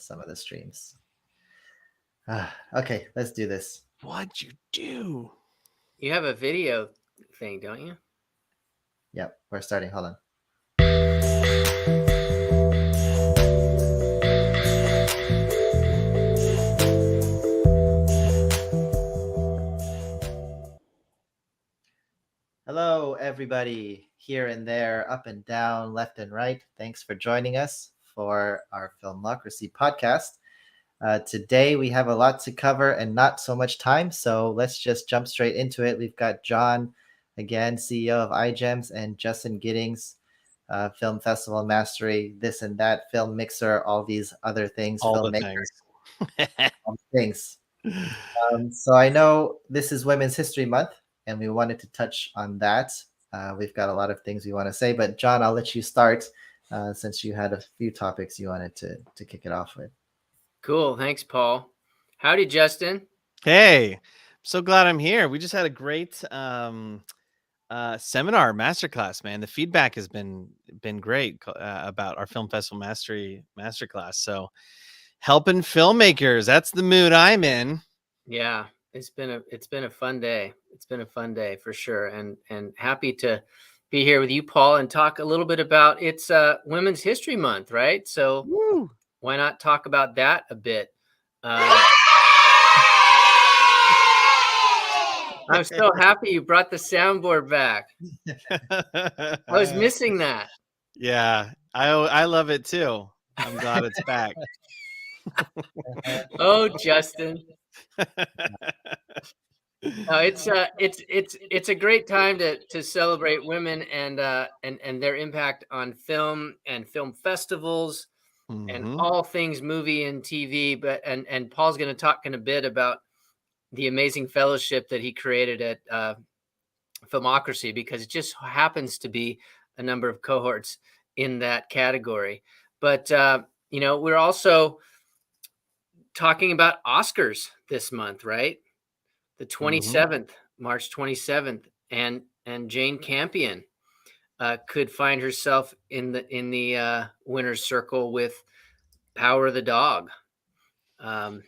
some of the streams. Okay, let's do this. What'd you do? You have a video thing, don't you? Yep, we're starting. Hold on. Hello, everybody, here and there, up and down, left and right. Thanks for joining us for our Filmocracy podcast. Today, we have a lot to cover and not so much time, so let's just jump straight into it. We've got John, again, CEO of iGEMS, and Justin Giddings, Film Festival Mastery, this and that, Film Mixer, all these other things. All the things. All the things. So I know this is Women's History Month, and we wanted to touch on that. We've got a lot of things we want to say, but John, I'll let you start since you had a few topics you wanted to kick it off with. Cool. Thanks, Paul. Howdy, Justin. Hey, I'm so glad I'm here. We just had a great seminar masterclass, man. The feedback has been great about our Film Festival Mastery masterclass. So helping filmmakers, that's the mood I'm in. Yeah, it's been a fun day. It's been a fun day for sure, and happy to be here with you, Paul, and talk a little bit about it's Women's History Month, right? So why not talk about that a bit? I'm so happy you brought the soundboard back. I was missing that. Yeah, I love it too. I'm glad it's back. Oh, Justin. It's a great time to celebrate women and their impact on film and film festivals and all things movie and TV. But and Paul's going to talk in a bit about the amazing fellowship that he created at Filmocracy, because it just happens to be a number of cohorts in that category. But we're also talking about Oscars this month, right? The 27th, March 27th, and Jane Campion could find herself in the winner's circle with Power of the Dog. To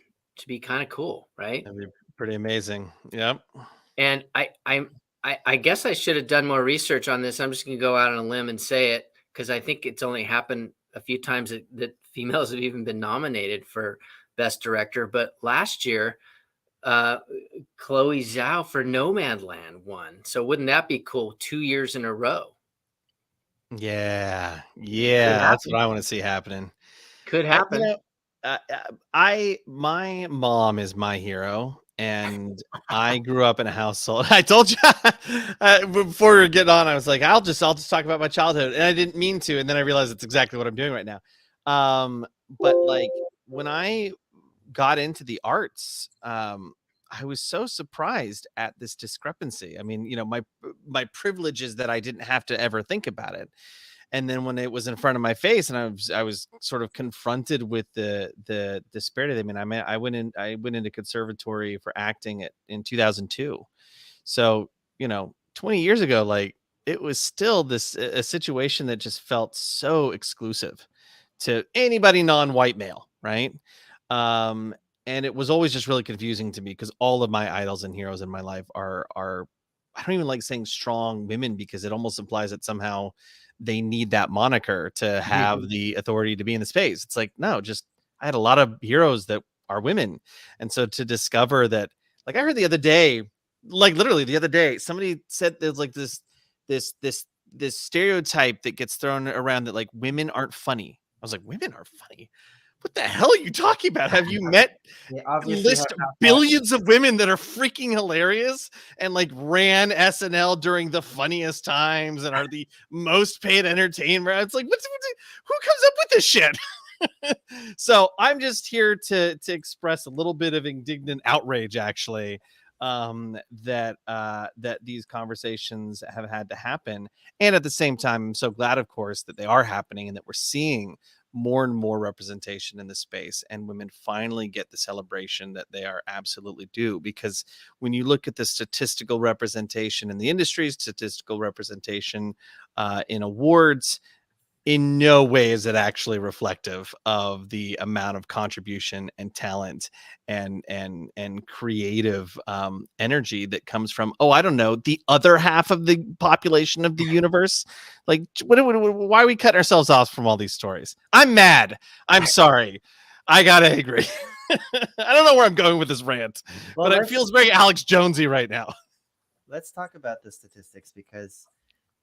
be kind of cool, right? That'd be pretty amazing. Yep. And I guess I should have done more research on this. I'm just going to go out on a limb and say it, because I think it's only happened a few times that females have even been nominated for Best Director. But last year, Chloe Zhao for Nomadland won. So wouldn't that be cool? 2 years in a row. Yeah, that's what I want to see happening. Could happen. My mom is my hero, and I grew up in a household. I told you before we were getting on, I was like, I'll just talk about my childhood, and I didn't mean to, and then I realized it's exactly what I'm doing right now. But like when I got into the arts, I was so surprised at this discrepancy. I mean, my privilege is that I didn't have to ever think about it. And then when it was in front of my face and I was sort of confronted with the disparity. I mean, I went into conservatory for acting in 2002. So, 20 years ago, like it was still a situation that just felt so exclusive to anybody non-white male. Right. And it was always just really confusing to me because all of my idols and heroes in my life are I don't even like saying strong women, because it almost implies that somehow they need that moniker to have the authority to be in the space. It's like, no, just I had a lot of heroes that are women. And so to discover that, like I heard the other day, like literally the other day, somebody said there's like this stereotype that gets thrown around that like women aren't funny. I was like, women are funny? What the hell are you talking about? Have you met list billions of women that are freaking hilarious and like ran SNL during the funniest times and are the most paid entertainer? It's like, who comes up with this shit? So I'm just here to express a little bit of indignant outrage, actually, that these conversations have had to happen. And at the same time, I'm so glad, of course, that they are happening and that we're seeing more and more representation in the space, and women finally get the celebration that they are absolutely due. Because when you look at the statistical representation in the industry, statistical representation in awards, in no way is it actually reflective of the amount of contribution and talent and creative energy that comes from, I don't know, the other half of the population of the universe. Like, why are we cutting ourselves off from all these stories? I'm mad. I'm sorry. I got angry. I don't know where I'm going with this rant, but it feels very Alex Jonesy right now. Let's talk about the statistics, because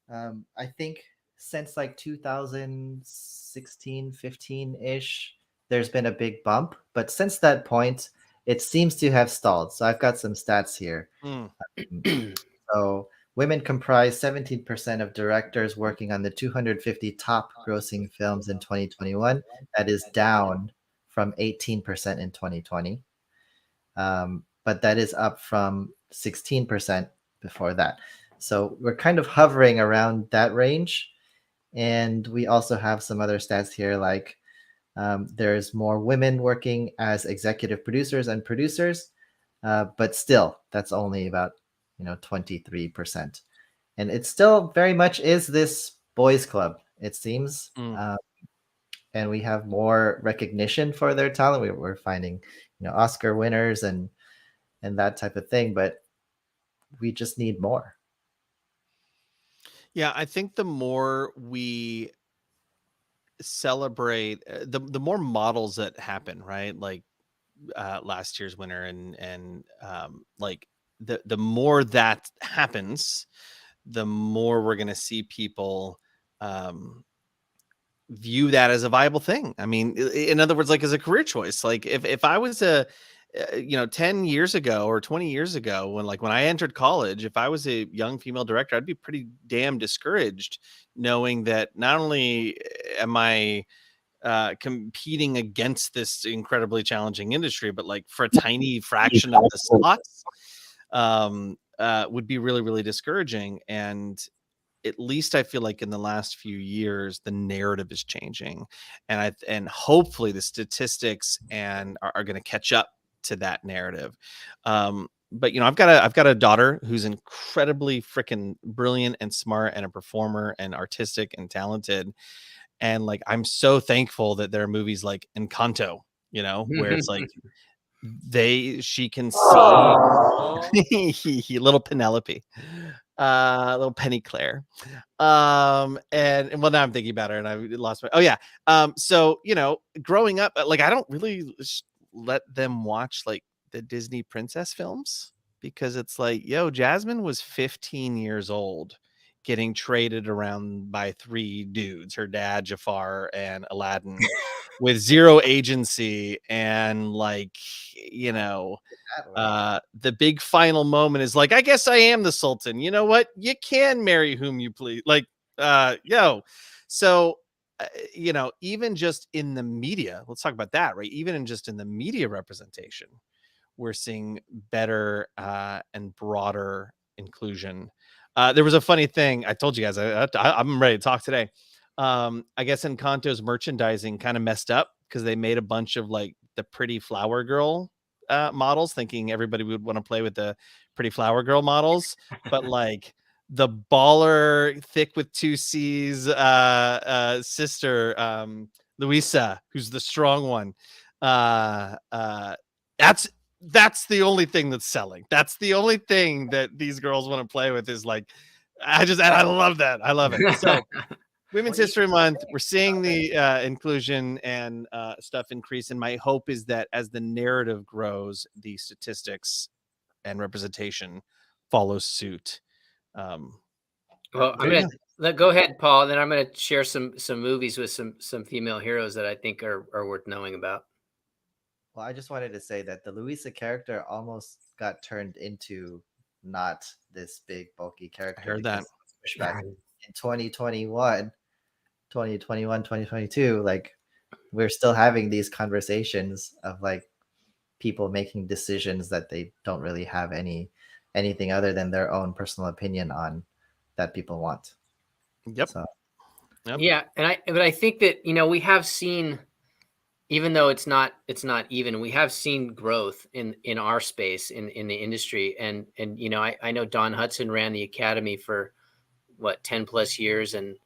I think since like 2016, 15-ish, there's been a big bump. But since that point, it seems to have stalled. So I've got some stats here. So women comprise 17% of directors working on the 250 top grossing films in 2021. That is down from 18% in 2020. But that is up from 16% before that. So we're kind of hovering around that range. And we also have some other stats here, like there's more women working as executive producers and producers, but still, that's only about 23%. And it still very much is this boys' club, it seems. And we have more recognition for their talent. We're finding, Oscar winners and that type of thing, but we just need more. Yeah, I think the more we celebrate, the more models that happen, right? Like last year's winner, and like the more that happens, the more we're going to see people view that as a viable thing. I mean, in other words, like as a career choice. Like if I was 10 years ago or 20 years ago, when I entered college, if I was a young female director, I'd be pretty damn discouraged knowing that not only am I competing against this incredibly challenging industry, but like for a tiny fraction of the slots would be really, really discouraging. And at least I feel like in the last few years, the narrative is changing, and hopefully the statistics are going to catch up to that narrative. But I've got a daughter who's incredibly freaking brilliant and smart and a performer and artistic and talented. And like, I'm so thankful that there are movies like Encanto, where it's like she can see little Penelope, little Penny Claire. And well, now I'm thinking about her and I lost my, so, growing up, like, I don't really let them watch like the Disney princess films, because it's like, Jasmine was 15 years old getting traded around by 3 dudes, her dad, Jafar, and Aladdin, with zero agency. And like, the big final moment is like, I guess I am the Sultan. You know what? You can marry whom you please. Like, so, even just in the media, let's talk about that, right? Even just in the media representation, we're seeing better and broader inclusion. There was a funny thing. I told you guys, I'm ready to talk today. I guess Encanto's merchandising kind of messed up because they made a bunch of like the pretty flower girl models, thinking everybody would want to play with the pretty flower girl models. But like the baller, thick with 2 C's sister, Luisa, who's the strong one, that's the only thing that's selling. That's the only thing that these girls want to play with, is like, I love that. I love it. So Women's History Month, we're seeing the inclusion and stuff increase. And my hope is that as the narrative grows, the statistics and representation follows suit. Well, I'm going to go ahead, Paul. Then I'm going to share some movies with some female heroes that I think are worth knowing about. Well, I just wanted to say that the Luisa character almost got turned into not this big, bulky character. I heard that. Back in 2021, 2022, like, we're still having these conversations of like people making decisions that they don't really have anything other than their own personal opinion on, that people want. Yep. So, yep. Yeah. But I think that, we have seen, even though it's not even, we have seen growth in our space in the industry. And I know Don Hudson ran the Academy for 10 plus years. And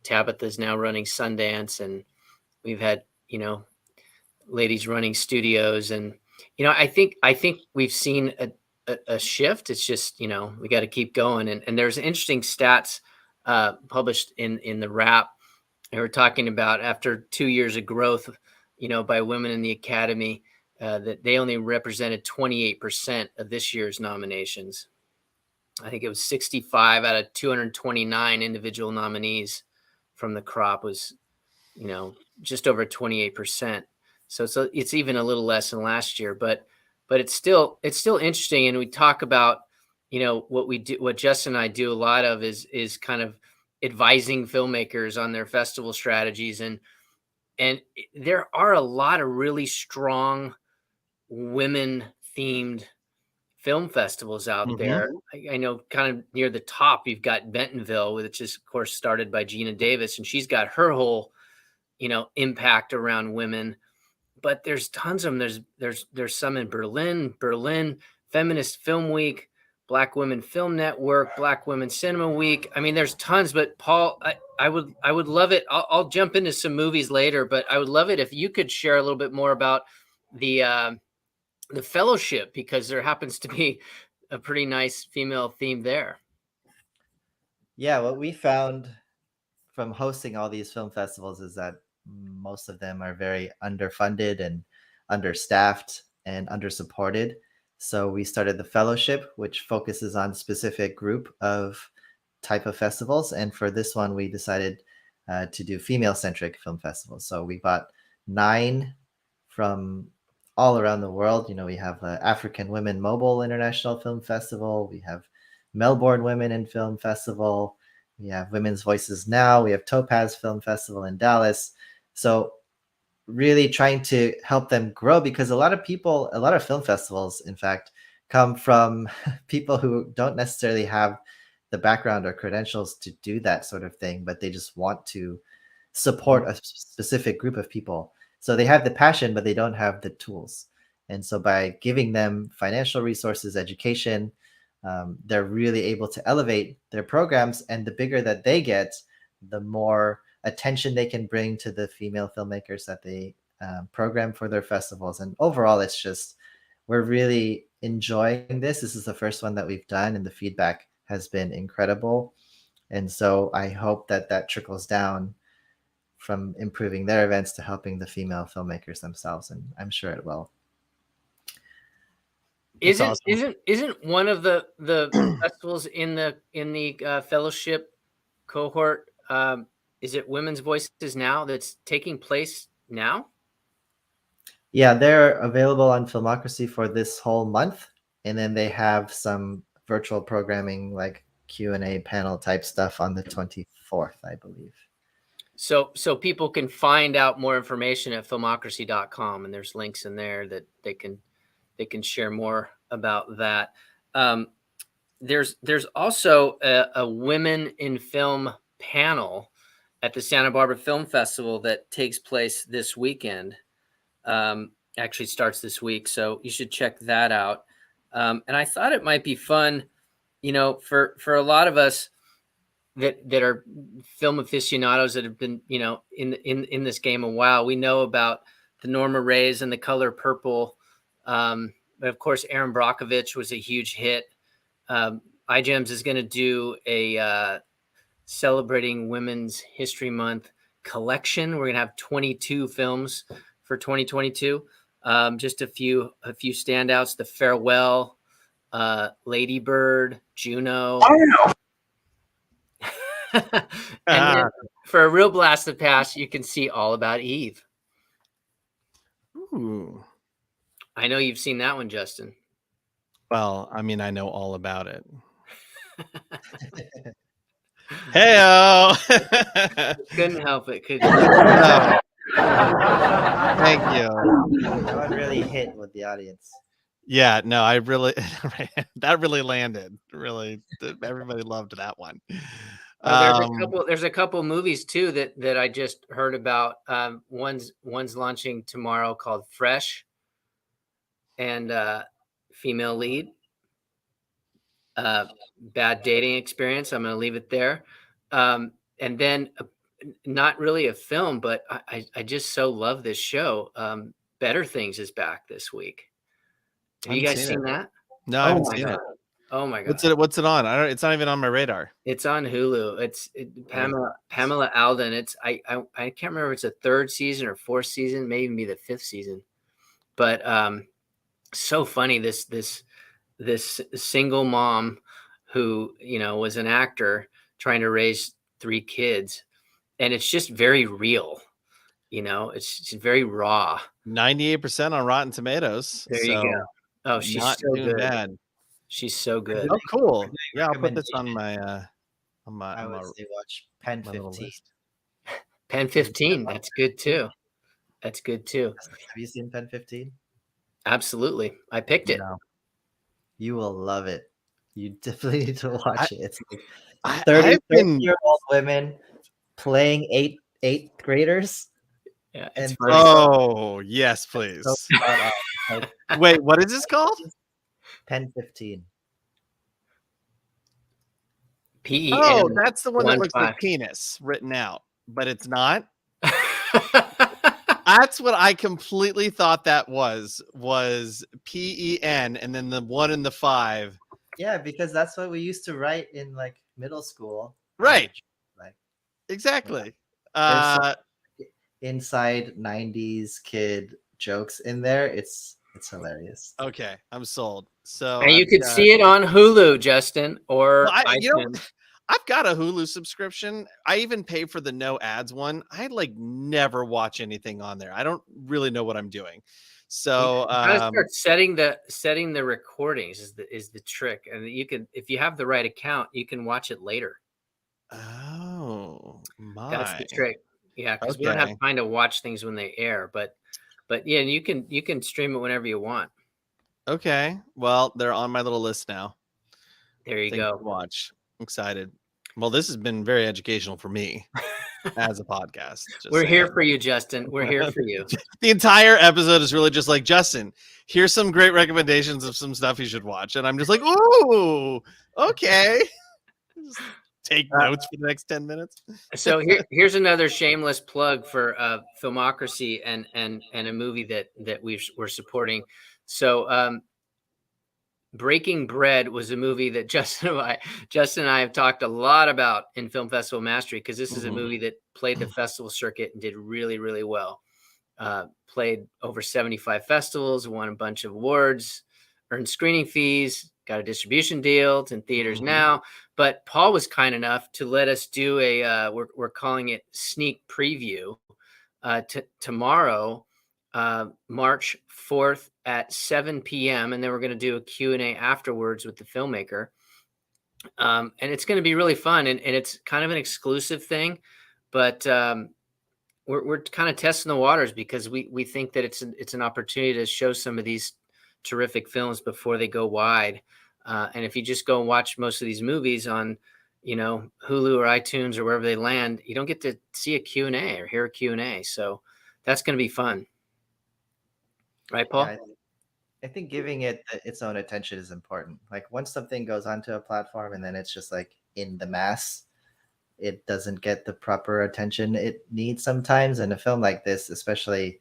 Tabitha's now running Sundance, and we've had, ladies running studios. And, I think we've seen a shift. It's just, we got to keep going. And there's interesting stats published in the Wrap. They were talking about after 2 years of growth, by women in the Academy, that they only represented 28% of this year's nominations. I think it was 65 out of 229 individual nominees from the crop was, just over 28%. So it's even a little less than last year, but it's still interesting. And we talk about, what we do, what Justin and I do a lot of is kind of advising filmmakers on their festival strategies. And there are a lot of really strong women themed film festivals out there. I know kind of near the top, you've got Bentonville, which is of course started by Gina Davis, and she's got her whole, impact around women. But there's tons of them. There's some in Berlin Feminist Film Week, Black Women Film Network, Black Women Cinema Week. I mean, there's tons. But Paul, I would love it. I'll jump into some movies later, but I would love it if you could share a little bit more about the fellowship, because there happens to be a pretty nice female theme there. Yeah, what we found from hosting all these film festivals is that most of them are very underfunded and understaffed and undersupported. So we started the fellowship, which focuses on a specific group of type of festivals. And for this one, we decided to do female-centric film festivals. So we got 9 from all around the world. We have African Women Mobile International Film Festival. We have Melbourne Women in Film Festival. We have Women's Voices Now. We have Topaz Film Festival in Dallas. So really trying to help them grow, because a lot of film festivals, in fact, come from people who don't necessarily have the background or credentials to do that sort of thing, but they just want to support a specific group of people. So they have the passion, but they don't have the tools. And so by giving them financial resources, education, they're really able to elevate their programs. And the bigger that they get, the more attention they can bring to the female filmmakers that they program for their festivals. And overall, it's just, we're really enjoying this. This is the first one that we've done, and the feedback has been incredible. And so I hope that trickles down from improving their events to helping the female filmmakers themselves, and I'm sure it will. Isn't one of the festivals in the fellowship cohort? Is it Women's Voices Now that's taking place now? Yeah, they're available on Filmocracy for this whole month, and then they have some virtual programming like Q&A panel type stuff on the 24th, I believe. So people can find out more information at filmocracy.com, and there's links in there that they can share more about that. There's also a Women in Film panel at the Santa Barbara Film Festival that takes place this weekend. Actually starts this week, so you should check that out. And I thought it might be fun, for a lot of us that are film aficionados that have been, in this game a while. We know about the Norma Rays and The Color Purple. But of course, Erin Brockovich was a huge hit. iGEMS is going to do a celebrating Women's History Month collection. We're going to have 22 films for 2022. Just a few standouts: The Farewell, Lady Bird, Juno. And then for a real blast of past, you can see All About Eve. Ooh. I know you've seen that one, Justin. Well, I mean, I know all about it. Hey-o! Couldn't help it, could you? Thank you. That one really hit with the audience. Yeah, no, I really that really landed. Really, everybody loved that one. There's a couple movies too that I just heard about. One's launching tomorrow called Fresh, and female lead. Bad Dating Experience. I'm going to leave it there. And then not really a film, but I just so love this show. Better Things is back this week. Have you guys seen that? No, I haven't seen it. Oh my god! What's it on? It's not even on my radar. It's on Hulu. Pamela Alden. I can't remember if it's a third season or fourth season, maybe even be the fifth season. But so funny. This single mom who was an actor trying to raise 3 kids, and it's just very real. It's just very raw. 98% on Rotten Tomatoes. There you go. Oh, she's not so doing good. bad. She's so good. Oh, cool. Yeah, I'll put this on my I would say watch Pen 15. Pen 15. That's good too. That's good too. Have you seen Pen 15? Absolutely. I picked it. No. You will love it. You definitely need to watch it. It's like 30-year-old women playing eighth graders. Yeah. Yes, please. Wait, what is this called? Pen 15. PEN. Oh, that's the one that looks like penis written out, but it's not. That's what I completely thought that was PEN, and then the 1 and the 5. Yeah, because that's what we used to write in like middle school. Right. Like exactly. Inside 90s kid jokes in there. It's hilarious. Okay, I'm sold. So and you could see it on Hulu, Justin, or iTunes. I've got a Hulu subscription. I even pay for the no ads one. I like never watch anything on there. I don't really know what I'm doing. So start setting the recordings is the trick. And you can, if you have the right account, you can watch it later. Oh my, that's the trick. Yeah, because we don't have time to watch things when they air, but yeah, you can stream it whenever you want. Okay, well, they're on my little list now. There you go. Watch. I'm excited. Well, this has been very educational for me as a podcast. We're here for you, Justin. We're here for you. The entire episode is really just like, Justin, here's some great recommendations of some stuff you should watch. And I'm just like, ooh, okay. Just take notes for the next 10 minutes. So here's another shameless plug for Filmocracy and a movie that we're supporting. So Breaking Bread was a movie that Justin and I have talked a lot about in Film Festival Mastery, because this is a movie that played the festival circuit and did really, really well. Played over 75 festivals, won a bunch of awards, earned screening fees, got a distribution deal. It's in theaters now. But Paul was kind enough to let us do we're calling it sneak preview tomorrow, March 4th at 7 p.m. And then we're going to do a Q&A afterwards with the filmmaker. And it's going to be really fun. And it's kind of an exclusive thing, but we're kind of testing the waters, because we think that it's an opportunity to show some of these terrific films before they go wide. And if you just go and watch most of these movies on, Hulu or iTunes or wherever they land, you don't get to see a Q&A or hear a Q&A. So that's going to be fun. Right, Paul? Yeah, I think giving it its own attention is important. Like once something goes onto a platform and then it's just like in the mass, it doesn't get the proper attention it needs sometimes. And a film like this, especially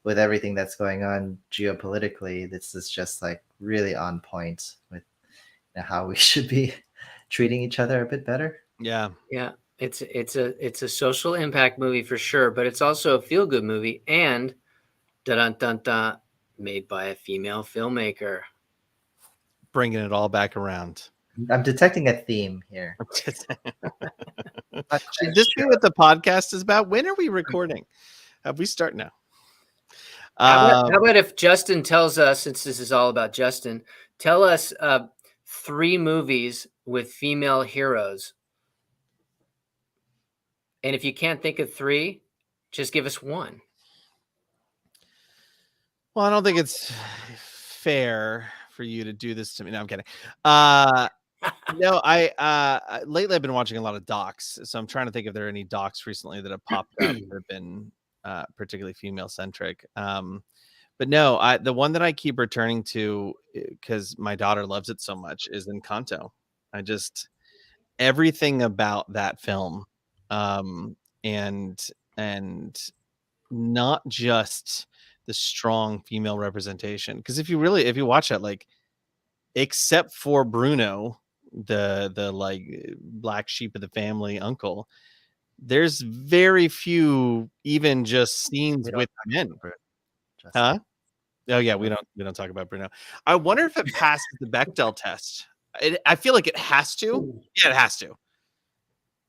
with everything that's going on geopolitically, this is just like really on point with how we should be treating each other a bit better. Yeah. It's a social impact movie for sure, but it's also a feel good movie, and made by a female filmmaker. Bringing it all back around. I'm detecting a theme here. Should this be what the podcast is about? When are we recording? We start now. How about if Justin tells us, since this is all about Justin, tell us 3 movies with female heroes. And if you can't think of 3, just give us 1. Well, I don't think it's fair for you to do this to me. No, I'm kidding. No, I lately I've been watching a lot of docs, so I'm trying to think if there are any docs recently that have popped up that have been particularly female-centric. But no, the one that I keep returning to because my daughter loves it so much is Encanto. Everything about that film and not just the strong female representation. Because if you watch it, like, except for Bruno, the like black sheep of the family uncle, there's very few even just scenes We don't with talk men. about Bruno, Justin. Huh? Oh yeah, we don't talk about Bruno. I wonder if it passes the Bechdel test. I feel like it has to. Yeah, it has to.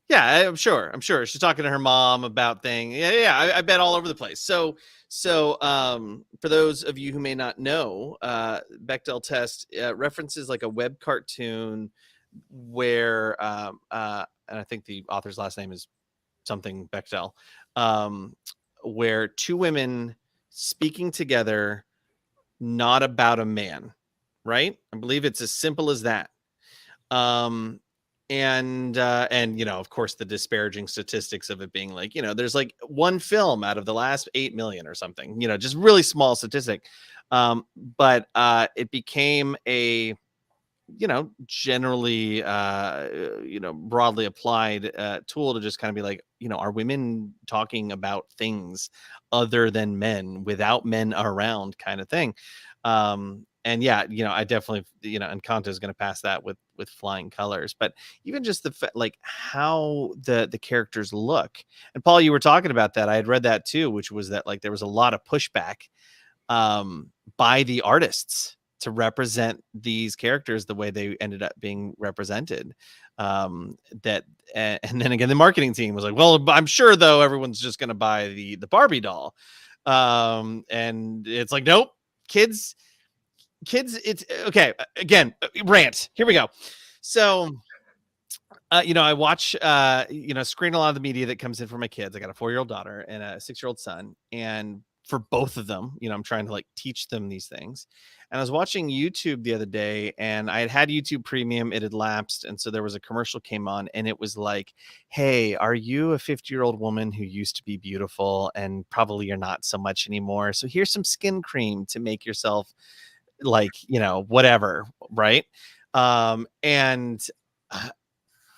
Yeah, I'm sure. She's talking to her mom about things. Yeah. I bet all over the place. So, for those of you who may not know, Bechdel test references like a web cartoon where, and I think the author's last name is something Bechdel, where two women speaking together, not about a man, right? I believe it's as simple as that. And of course the disparaging statistics of it being like, there's like one film out of the last 8 million or something, just really small statistic. But it became a, generally, broadly applied tool to just kind of be like, are women talking about things other than men without men around, kind of thing. And yeah, I definitely, Encanto is going to pass that with flying colors. But even just like how the characters look. And Paul, you were talking about that. I had read that too, which was that like there was a lot of pushback by the artists to represent these characters the way they ended up being represented. And then again, the marketing team was like, well, I'm sure though everyone's just going to buy the Barbie doll. And it's like, nope, kids, it's okay. Again, rant. Here we go. So, I watch, screen a lot of the media that comes in for my kids. I got a 4-year-old daughter and a 6-year-old son. And for both of them, I'm trying to like teach them these things. And I was watching YouTube the other day and I had YouTube Premium. It had lapsed. And so there was a commercial came on and it was like, hey, are you a 50-year-old woman who used to be beautiful and probably you're not so much anymore? So here's some skin cream to make yourself like, whatever. Right. And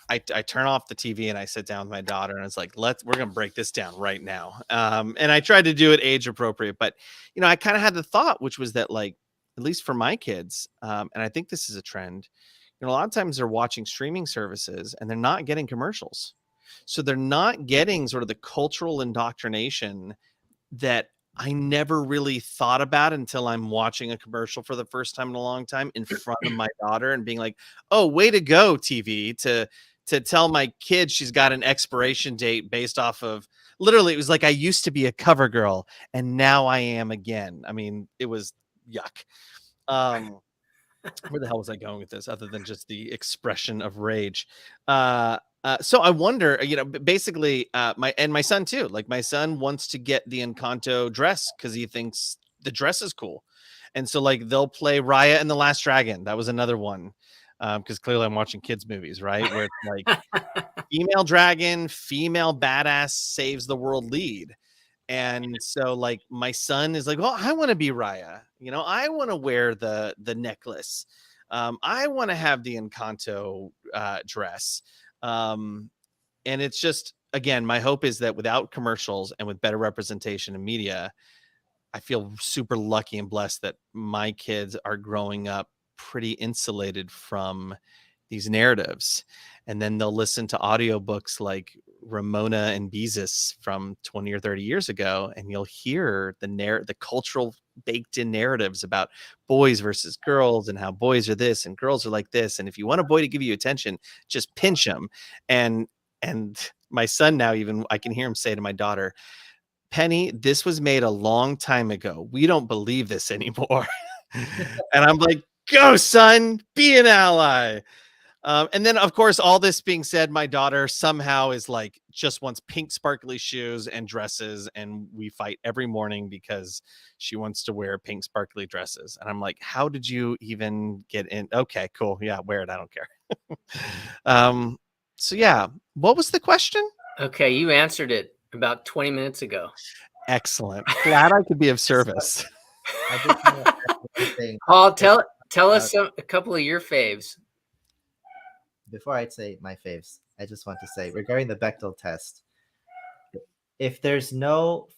I turn off the TV and I sit down with my daughter and it's like, we're going to break this down right now. And I tried to do it age appropriate, but, I kind of had the thought, which was that like, at least for my kids, and I think this is a trend, a lot of times they're watching streaming services and they're not getting commercials. So they're not getting sort of the cultural indoctrination that I never really thought about until I'm watching a commercial for the first time in a long time in front of my daughter and being like, oh, way to go, TV, to tell my kid she's got an expiration date based off of literally, it was like I used to be a cover girl and now I am again. I mean, it was yuck. Where the hell was I going with this other than just the expression of rage? So I wonder, basically, my son too. Like my son wants to get the Encanto dress because he thinks the dress is cool, and so like they'll play Raya and the Last Dragon. That was another one, because clearly I'm watching kids movies, right? Where it's like female dragon, female badass saves the world lead. And so like my son is like, well, I want to be Raya. I want to wear the necklace. I want to have the Encanto dress. And it's just, again, my hope is that without commercials and with better representation in media, I feel super lucky and blessed that my kids are growing up pretty insulated from these narratives. And then they'll listen to audiobooks like Ramona and Beezus from 20 or 30 years ago, and you'll hear the cultural baked in narratives about boys versus girls and how boys are this and girls are like this. And if you want a boy to give you attention, just pinch him. And my son now, even I can hear him say to my daughter, Penny, this was made a long time ago. We don't believe this anymore. And I'm like, go son, be an ally. And then, of course, all this being said, my daughter somehow is like just wants pink sparkly shoes and dresses. And we fight every morning because she wants to wear pink sparkly dresses. And I'm like, how did you even get in? Okay, cool. Yeah, wear it. I don't care. So, yeah, what was the question? Okay, you answered it about 20 minutes ago. Excellent. Glad I could be of service. I just want to add one thing. Paul, tell us a couple of your faves. Before I say my faves, I just want to say regarding the Bechdel test, if there's no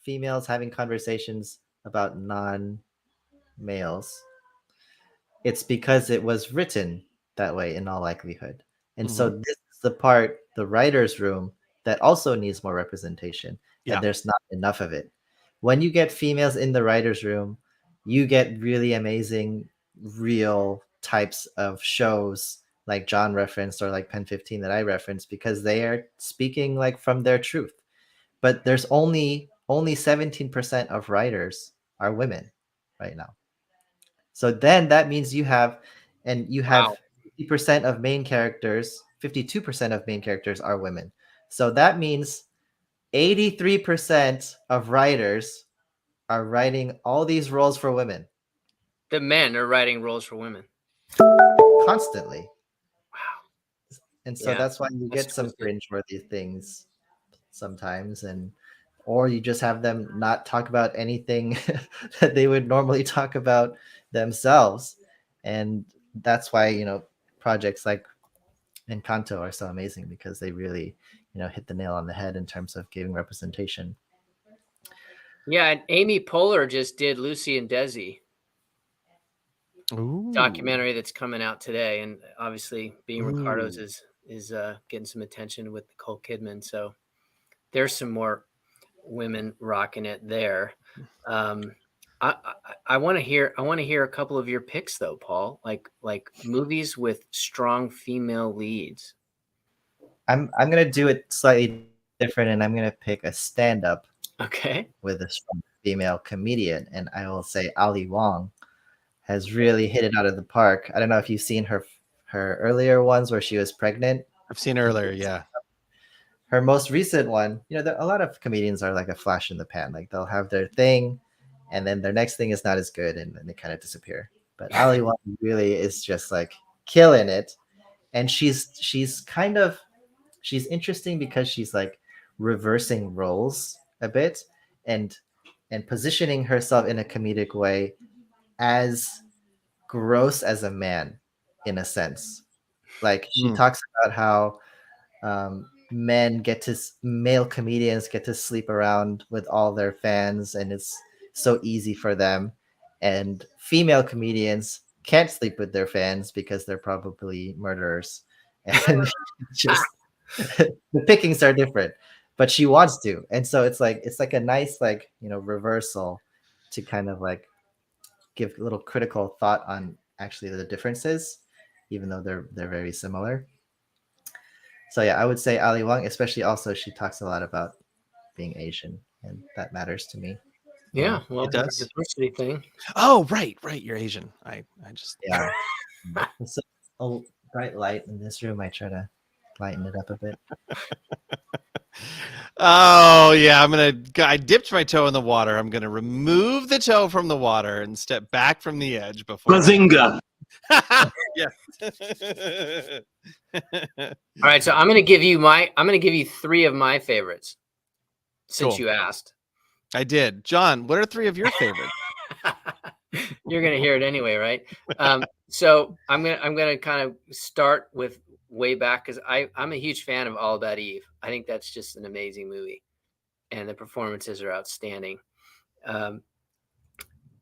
females having conversations about non-males, it's because it was written that way in all likelihood. And so this is the part, the writer's room, that also needs more representation, and there's not enough of it. When you get females in the writer's room, you get really amazing, real types of shows like John referenced or like Pen 15 that I referenced, because they are speaking like from their truth. But there's only 17% of writers are women right now. So then that means you have 50% of main characters, 52% of main characters are women. So that means 83% of writers are writing all these roles for women. The men are writing roles for women constantly. Wow. And so that's why you get some cringeworthy things sometimes, or you just have them not talk about anything that they would normally talk about themselves. And that's why, projects like Encanto are so amazing, because they really, hit the nail on the head in terms of giving representation. Yeah, and Amy Poehler just did Lucy and Desi. Ooh. Documentary that's coming out today, and obviously Being Ricardo's is getting some attention with Nicole Kidman. So there's some more women rocking it there. I want to hear a couple of your picks though, Paul. Like movies with strong female leads. I'm gonna do it slightly different, and I'm gonna pick a stand-up. Okay. With a strong female comedian, and I will say Ali Wong has really hit it out of the park. I don't know if you've seen her earlier ones where she was pregnant. I've seen earlier, yeah. Her most recent one, a lot of comedians are like a flash in the pan. Like they'll have their thing, and then their next thing is not as good, and then they kind of disappear. But Ali Wong really is just like killing it, and she's interesting because she's like reversing roles a bit and positioning herself in a comedic way as gross as a man, in a sense. Like she talks about how male comedians get to sleep around with all their fans, and it's so easy for them, and female comedians can't sleep with their fans because they're probably murderers, and just the pickings are different, but she wants to. And so it's like a nice reversal to kind of like give a little critical thought on actually the differences, even though they're very similar. So yeah, I would say Ali Wong, especially also she talks a lot about being Asian, and that matters to me. Yeah, well, it does. The diversity thing. Oh, right, you're Asian. I just It's a bright light in this room. I try to lighten it up a bit. Oh yeah, I dipped my toe in the water. I'm gonna remove the toe from the water and step back from the edge before. Bazinga! Yeah. All right, so I'm gonna give you 3 of my favorites, since you asked. I did. John, what are 3 of your favorites? You're gonna hear it anyway, right? So I'm gonna kind of start with way back, because I'm a huge fan of All About Eve. I think that's just an amazing movie, and the performances are outstanding. And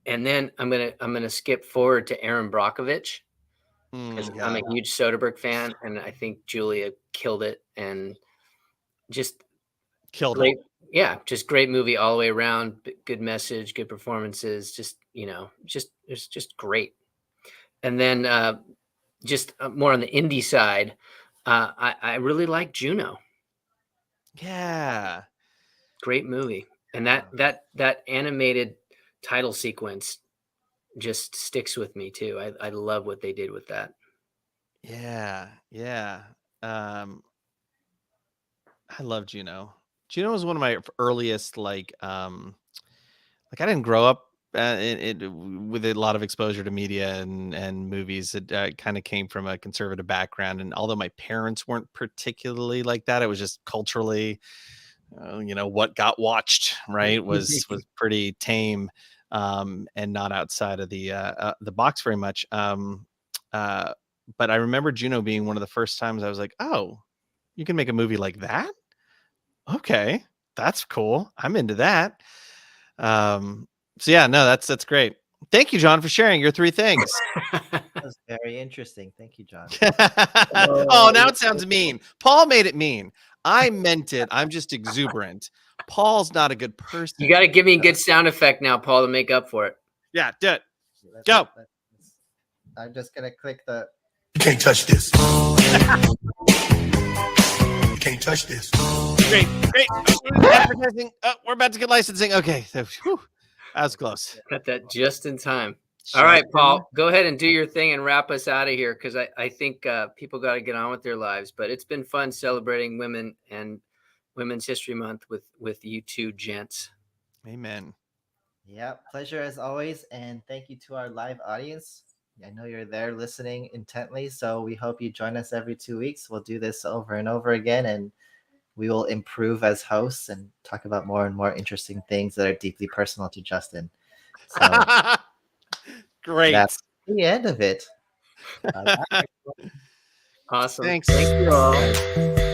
then I'm gonna skip forward to Erin Brockovich, because I'm a huge Soderbergh fan, and I think Julia killed it, and just killed it. Yeah, just great movie all the way around. Good message, good performances. It's just great. And then just more on the indie side, I really like Juno. Yeah, great movie, and that animated title sequence just sticks with me too. I love what they did with that. Yeah. I love Juno. Juno was one of my earliest I didn't grow up with a lot of exposure to media and movies. It kind of came from a conservative background, and although my parents weren't particularly like that, it was just culturally, what got watched, right, was pretty tame, and not outside of the box very much. But I remember Juno being one of the first times I was like, oh, you can make a movie like that? Okay, That's cool. I'm into that. So yeah, no, that's great. Thank you, John, for sharing your 3 things. That was very interesting. Thank you, John. Oh, now it sounds mean. Paul made it mean. I meant it. I'm just exuberant. Paul's not a good person. You got to give me a good sound effect now, Paul, to make up for it. Yeah, do it. Go. I'm just gonna click the. You can't touch this. You can't touch this. Great. Advertising. Oh, we're about to get licensing. Okay. Whew. That was close. Got that just in time. All right, Paul, go ahead and do your thing and wrap us out of here, because I think people got to get on with their lives. But it's been fun celebrating women and Women's History Month with you two gents. Amen. Yeah, pleasure as always. And thank you to our live audience. I know you're there listening intently, so we hope you join us every 2 weeks. We'll do this over and over again, and we will improve as hosts and talk about more and more interesting things that are deeply personal to Justin. So great. That's the end of it. Awesome. Thanks. Thank you all.